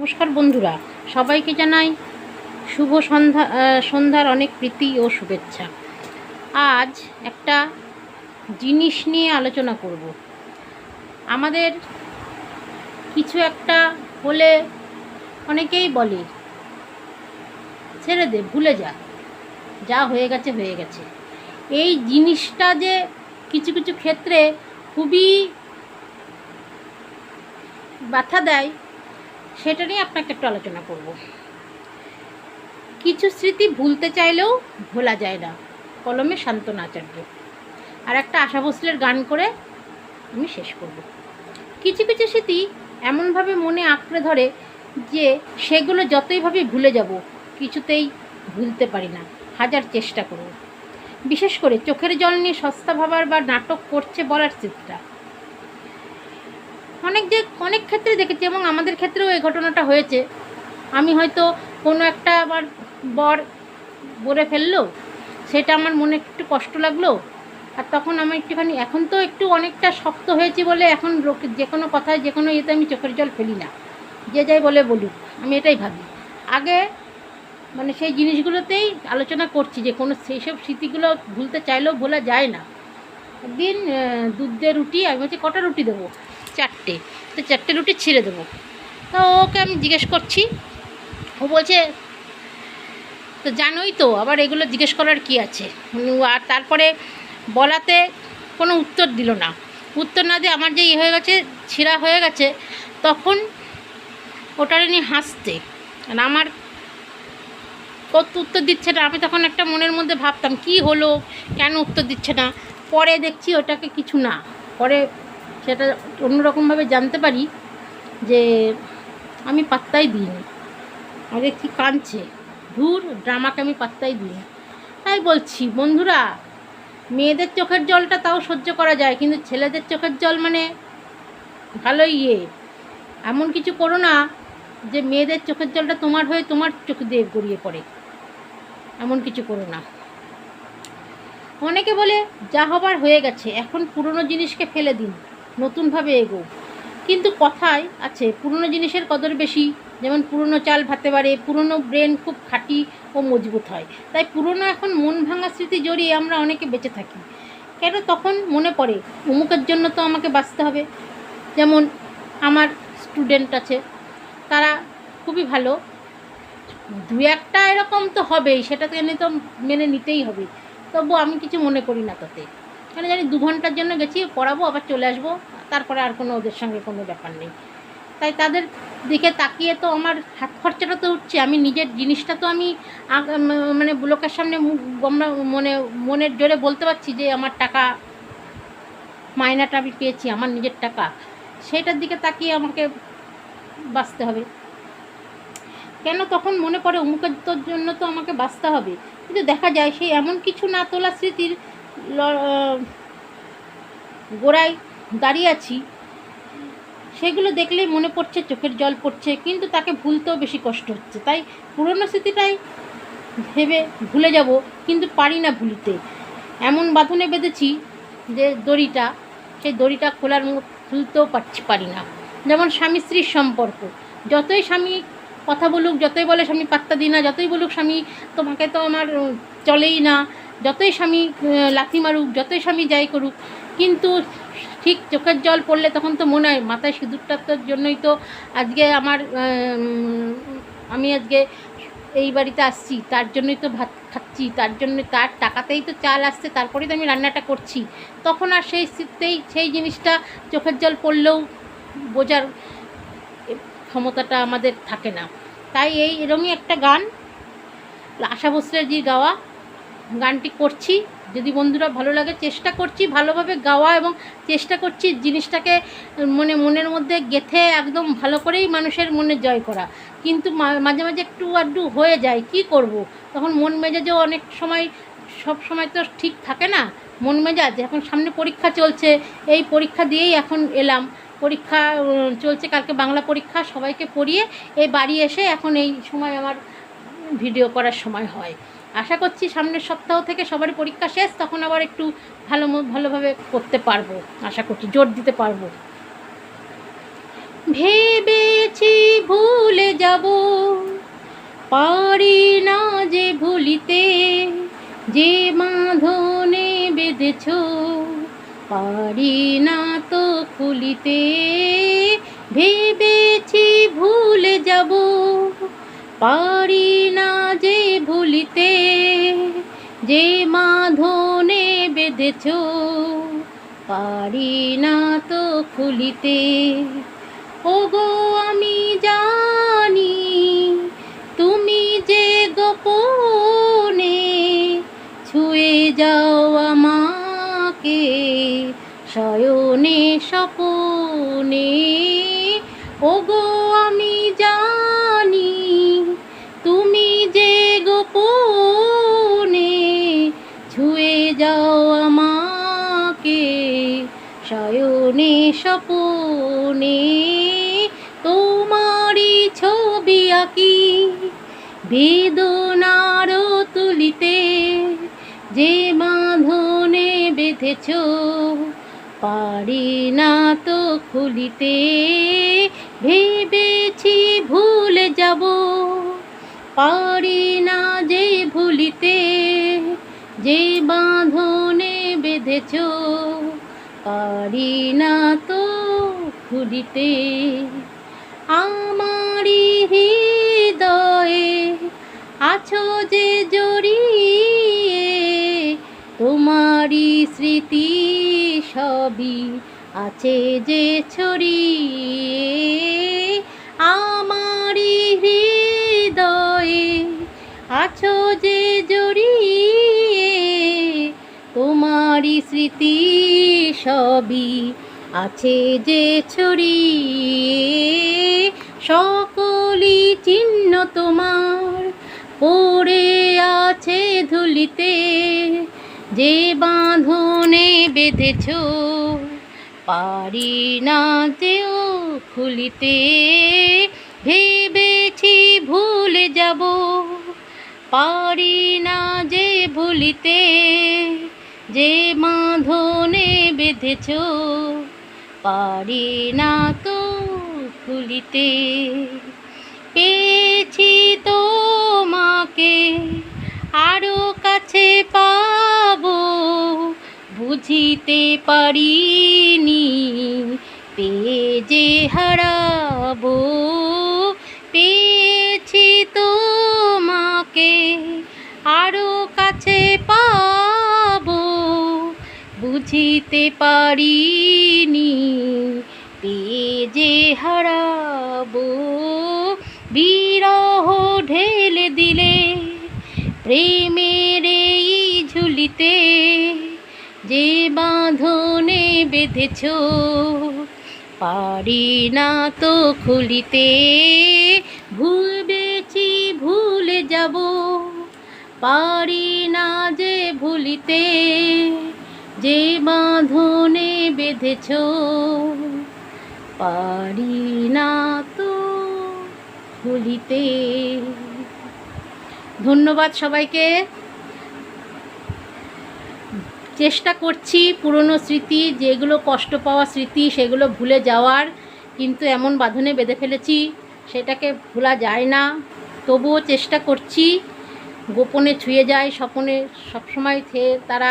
নমস্কার বন্ধুরা, সবাইকে জানাই শুভ সন্ধ্যার অনেক প্রীতি ও শুভেচ্ছা। আজ একটা জিনিস নিয়ে আলোচনা করব। আমাদের কিছু একটা হলে অনেকেই বলে ছেড়ে দে, ভুলে যা, যা হয়ে গেছে হয়ে গেছে। এই জিনিসটা যে কিছু কিছু ক্ষেত্রে খুবই ব্যথা দেয়, সেটা নিয়ে আপনাকে একটু আলোচনা করব। কিছু স্মৃতি ভুলতে চাইলেও ভোলা যায় না, কলমে শান্তনা আচার্য। আর একটা আশা ভোসলের গান করে আমি শেষ করব। কিছু কিছু স্মৃতি এমনভাবে মনে আঁকড়ে ধরে যে সেগুলো যতইভাবে ভুলে যাব, কিছুতেই ভুলতে পারি না, হাজার চেষ্টা করব। বিশেষ করে চোখের জল নিয়ে সস্তা ভাবার বা নাটক করছে বলার স্মৃতিটা অনেক ক্ষেত্রে দেখেছি, এবং আমাদের ক্ষেত্রেও এই ঘটনাটা হয়েছে। আমি হয়তো কোনো একটা আমার বর বলে ফেললো, সেটা আমার মনে একটু কষ্ট লাগলো, আর তখন আমার একটুখানি, এখন তো একটু অনেকটা শক্ত হয়েছি বলে এখন যে কোনো কথায় যে কোনো ইয়েতে আমি চোখের জল ফেলি না, যে যাই বলে বলুক, আমি এটাই ভাবি। আগে মানে সেই জিনিসগুলোতেই আলোচনা করছি যে কোনো সেই সব স্মৃতিগুলো ভুলতে চাইলেও ভোলা যায় না। একদিন দুধ দিয়ে রুটি, আমি বলছি কটা রুটি দেবো, 4টে, তো 4টে রুটি ছিঁড়ে দেবো। তো ওকে আমি জিজ্ঞেস করছি, ও বলছে তো জানোই তো, আবার এগুলো জিজ্ঞেস করার কি আছে। আর তারপরে বলাতে কোনো উত্তর দিল না। উত্তর না দিয়ে আমার যে হয়ে গেছে, ছিঁড়া হয়ে গেছে, তখন ওটারে নিয়ে হাসতে, আর আমার কত উত্তর দিচ্ছে না। আমি তখন একটা মনের মধ্যে ভাবতাম কি হলো, কেন উত্তর দিচ্ছে না। পরে দেখছি ওটাকে কিছু না, পরে সেটা অন্যরকমভাবে জানতে পারি যে আমি পাত্তাই দিইনি। আগে কি কাঁদছে, ধুর, ড্রামাকে আমি পাত্তাই দিইনি। তাই বলছি বন্ধুরা, মেয়েদের চোখের জলটা তাও সহ্য করা যায়, কিন্তু ছেলেদের চোখের জল মানে ভালোই এমন কিছু করো না যে মেয়েদের চোখের জলটা তোমার হয়ে তোমার চোখ দিয়ে গড়িয়ে পড়ে, এমন কিছু করো না। অনেকে বলে যা হবার হয়ে গেছে, এখন পুরনো জিনিসকে ফেলে দিন, নতুনভাবে এগো। কিন্তু কথায় আছে পুরনো জিনিসের কদর বেশি, যেমন পুরনো চাল ভাতে বাড়ে, পুরনো ব্রেন খুব খাঁটি ও মজবুত হয়। তাই পুরনো এখন মন ভাঙা স্মৃতি জড়িয়ে আমরা অনেকে বেঁচে থাকি। কেন তখন মনে পড়ে অমুকের জন্য তো আমাকে বাঁচতে হবে। যেমন আমার স্টুডেন্ট আছে, তারা খুবই ভালো, দু একটা এরকম তো হবেই, সেটাকে তো মেনে নিতেই হবে। তবু আমি কিছু মনে করি না তাতে, কেন জানি 2 ঘন্টার জন্য গেছি, পড়াবো, আবার চলে আসবো, তারপরে আর কোনো ওদের সঙ্গে কোনো ব্যাপার নেই। তাই তাদের দিকে তাকিয়ে তো আমার হাত খরচাটা তো উঠছে, আমি নিজের জিনিসটা তো আমি মানে লোকের সামনে আমরা মনের জোরে বলতে পারছি যে আমার টাকা, মাইনাটা আমি পেয়েছি, আমার নিজের টাকা, সেটার দিকে তাকিয়ে আমাকে বাঁচতে হবে। কেন তখন মনে পড়ে অমুকের জন্য তো আমাকে বাঁচতে হবে, কিন্তু দেখা যায় সেই এমন কিছু না তোলা স্মৃতির গোড়ায় দাঁড়িয়ে আছি, সেগুলো দেখলেই মনে পড়ছে, চোখের জল পড়ছে, কিন্তু তাকে ভুলতেও বেশি কষ্ট হচ্ছে। তাই পুরনো স্মৃতিটাই ভেবে ভুলে যাব, কিন্তু পারি না ভুলতে। এমন বাঁধনে বেঁধেছি যে দড়িটা, সেই দড়িটা খুলতেও পারি না। যেমন স্বামী স্ত্রীর সম্পর্ক, যতই স্বামী কথা বলুক, যতই বলে স্বামী পাত্তা দিই না, যতই বলুক স্বামী তোমাকে তো আমার চলেই না, যতই স্বামী লাথি মারুক, যতই স্বামী যাই করুক, কিন্তু ঠিক চোখের জল পড়লে তখন তো মনে হয় মাথায় সিঁদুরটার জন্যই তো আজকে আমি আজকে এই বাড়িতে আসছি, তার জন্যই তো ভাত খাচ্ছি, তার জন্য তার টাকাতেই তো চাল আসছে, তারপরেই তো আমি রান্নাটা করছি। তখন আর সেই জিনিসটা চোখের জল পড়লেও বোঝার ক্ষমতাটা আমাদের থাকে না। তাই এরকমই একটা গান, আশা ভোসলের যে গাওয়া গানটি করছি। যদি বন্ধুরা ভালো লাগে, চেষ্টা করছি ভালোভাবে গাওয়া, এবং চেষ্টা করছি জিনিসটাকে মনের মধ্যে গেঁথে একদম ভালো করেই মানুষের মনে জয় করা। কিন্তু মাঝে মাঝে একটু আধটু হয়ে যায়, কি করব, তখন মন মেজাজও অনেক সময়, সব সময় তো ঠিক থাকে না মন মেজাজ। এখন সামনে পরীক্ষা চলছে, এই পরীক্ষা দিয়েই এখন এলাম, পরীক্ষা চলছে, কালকে বাংলা পরীক্ষা, সবাইকে পড়িয়ে এই বাড়ি এসে এখন এই সময় আমার ভিডিও করার সময় হয়। আশা করছি সামনের সপ্তাহ থেকে সবারই পরীক্ষা শেষ, তখন আবার একটু ভালোভাবে করতে পারবো, আশা করছি জোর দিতে পারবো। ভেবেছি ভুলে পারি না যে ভুলিতে যে বাঁধনে বেঁধেছ, পারি না তো খুলিতে ভেবেছি ভুলে যাব, পারি না যে ভুলিতে যে বাঁধনে বেঁধেছ, পারি না তো খুলিতে। ওগো আমি জানি তুমি যে গোপনে ছুঁয়ে যাও আমাকে শয়নে স্বপনে। ওগো আমি জানি তুমি যে গোপনে ছুঁয়ে যাও আমাকে শয়নে স্বপনে। তোমারই ছবি আঁকি বেদনার তুলিতে যে বাঁধনে বেঁধেছ, পারি না তো খুলিতে ভেবেছি ভুলে যাব, পারি না যে ভুলিতে যে বাঁধনে বেঁধেছ, পারি না তো খুলিতে। আমারি হৃদয়ে আছো যে জড়িয়ে, তোমারি স্মৃতি সবই আছে যে ছড়িয়ে। আমারি হৃদয়ে আছো যে জড়িয়ে, তোমারি স্মৃতি সবই আছে যে ছড়িয়ে। সকলই চিহ্ন তোমার পড়ে আছে ধুলিতে যে বাঁধনে বেঁধেছ, পারি না যেও খুলিতে ভেবেছি ভুলে যাব, পারি না যে ভুলিতে যে বাঁধনে বেঁধেছ, পারি না তো খুলিতে। পেয়েছি তোমাকে আরো কাছে পাবো, বুঝিতে পারিনি পেয়ে যে হারাবো। পেয়েছি তোমাকে আরো কাছে পাবো, বুঝিতে পারিনি পেয়ে যে হারাবো। বিরহ ঢেলে দিলে প্রেমের এই ঝুলিতে যে বাঁধনে বেঁধেছ, পারি না তো খুলিতে ভুলবেছি ভুলে যাব, পারি না যে ভুলিতে যে বাঁধনে বেঁধেছ, পারি না তো খুলিতে। ধন্যবাদ সবাইকে। চেষ্টা করছি পুরনো স্মৃতি, যেগুলো কষ্ট পাওয়া স্মৃতি সেগুলো ভুলে যাওয়ার, কিন্তু এমন বাঁধনে বেঁধে ফেলেছি সেটাকে ভোলা যায় না। তবুও চেষ্টা করছি। গোপনে ছুঁয়ে যায়, স্বপনে সবসময় তারা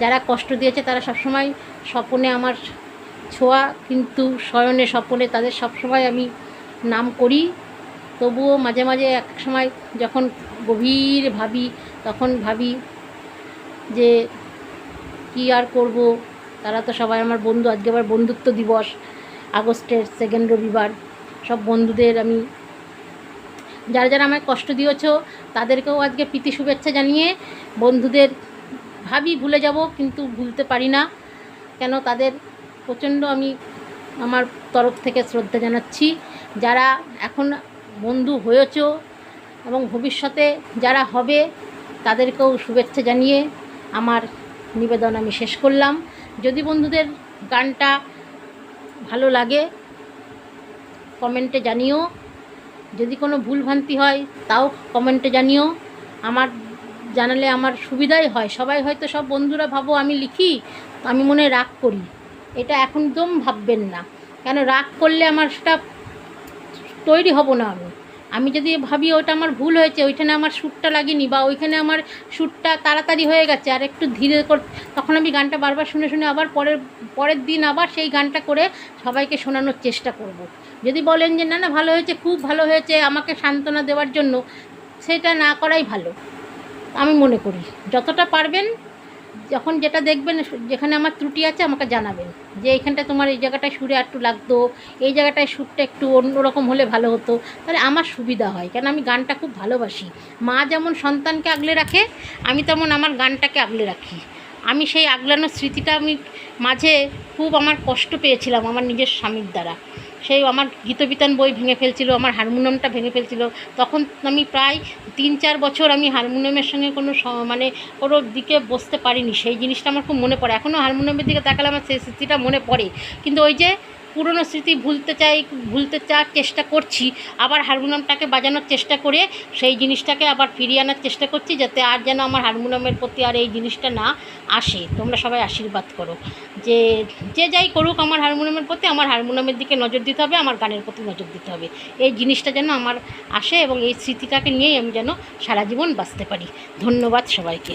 যারা কষ্ট দিয়েছে তারা সবসময় স্বপনে আমার ছোঁয়া, কিন্তু শয়নে স্বপনে তাদের সবসময় আমি নাম করি। তবুও মাঝে মাঝে এক সময় যখন গভীর ভাবি, তখন ভাবি যে কী আর করব, তারা তো সবাই আমার বন্ধু। আজকে আবার বন্ধুত্ব দিবস, আগস্টের 2nd রবিবার। সব বন্ধুদের আমি, যারা যারা আমায় কষ্ট দিয়েছ তাদেরকেও আজকে প্রীতি শুভেচ্ছা জানিয়ে বন্ধুদের ভাবি ভুলে যাব, কিন্তু ভুলতে পারি না। কেন তাদের প্রচণ্ড আমি আমার তরফ থেকে শ্রদ্ধা জানাচ্ছি। যারা এখন বন্ধু হয়েছ এবং ভবিষ্যতে যারা হবে তাদেরকেও শুভেচ্ছা জানিয়ে আমার নিবেদন আমি শেষ করলাম। যদি বন্ধুদের গানটা ভালো লাগে কমেন্টে জানিও, যদি কোনো ভুলভ্রান্তি হয় তাও কমেন্টে জানিও। আমার জানালে আমার সুবিধাই হয়। সবাই হয়তো সব বন্ধুরা ভাবো আমি লিখি আমি মনে রাগ করি, এটা একদম ভাববেন না। কেন রাগ করলে আমার সেটা তৈরি হব না আমি। আমি যদি ভাবি ওটা আমার ভুল হয়েছে, ওইখানে আমার সুরটা লাগেনি বা ওইখানে আমার সুরটা তাড়াতাড়ি হয়ে গেছে আর একটু ধীরে তখন আমি গানটা বারবার শুনে শুনে আবার পরের দিন আবার সেই গানটা করে সবাইকে শোনানোর চেষ্টা করব। যদি বলেন যে না না ভালো হয়েছে, খুব ভালো হয়েছে, আমাকে সান্ত্বনা দেওয়ার জন্য, সেটা না করাই ভালো আমি মনে করি। যতটা পারবেন যখন যেটা দেখবেন যেখানে আমার ত্রুটি আছে আমাকে জানাবেন, যে এইখানটায় তোমার এই জায়গাটায় সুরে একটু লাগতো, এই জায়গাটায় সুরটা একটু অন্যরকম হলে ভালো হতো, তাহলে আমার সুবিধা হয়। কেন আমি গানটা খুব ভালোবাসি। মা যেমন সন্তানকে আগলে রাখে, আমি তেমন আমার গানটাকে আগলে রাখি। আমি সেই আগলানোর স্মৃতিটা আমি মাঝে খুব আমার কষ্ট পেয়েছিলাম আমার নিজের স্বামীর দ্বারা। সেই আমার গীতবিতান বই ভেঙে ফেলছিল, আমার হারমোনিয়ামটা ভেঙে ফেলছিল। তখন আমি প্রায় 3-4 বছর আমি হারমোনিয়ামের সঙ্গে কোনো দিকে বসতে পারিনি। সেই জিনিসটা আমার খুব মনে পড়ে, এখনও হারমোনিয়ামের দিকে তাকালে আমার সেই স্মৃতিটা মনে পড়ে। কিন্তু ওই যে পুরনো স্মৃতি ভুলতে চেষ্টা করছি, আবার হারমোনিয়ামটাকে বাজানোর চেষ্টা করে সেই জিনিসটাকে আবার ফিরিয়ে আনার চেষ্টা করছি, যাতে আর যেন আমার হারমোনিয়ামের প্রতি আর এই জিনিসটা না আসে। তোমরা সবাই আশীর্বাদ করো যে যে যাই করুক আমার হারমোনিয়ামের প্রতি, আমার হারমোনিয়ামের দিকে নজর দিতে হবে, আমার গানের প্রতি নজর দিতে হবে। এই জিনিসটা যেন আমার আসে এবং এই স্মৃতিটাকে নিয়েই আমি যেন সারা জীবন বাঁচতে পারি। ধন্যবাদ সবাইকে।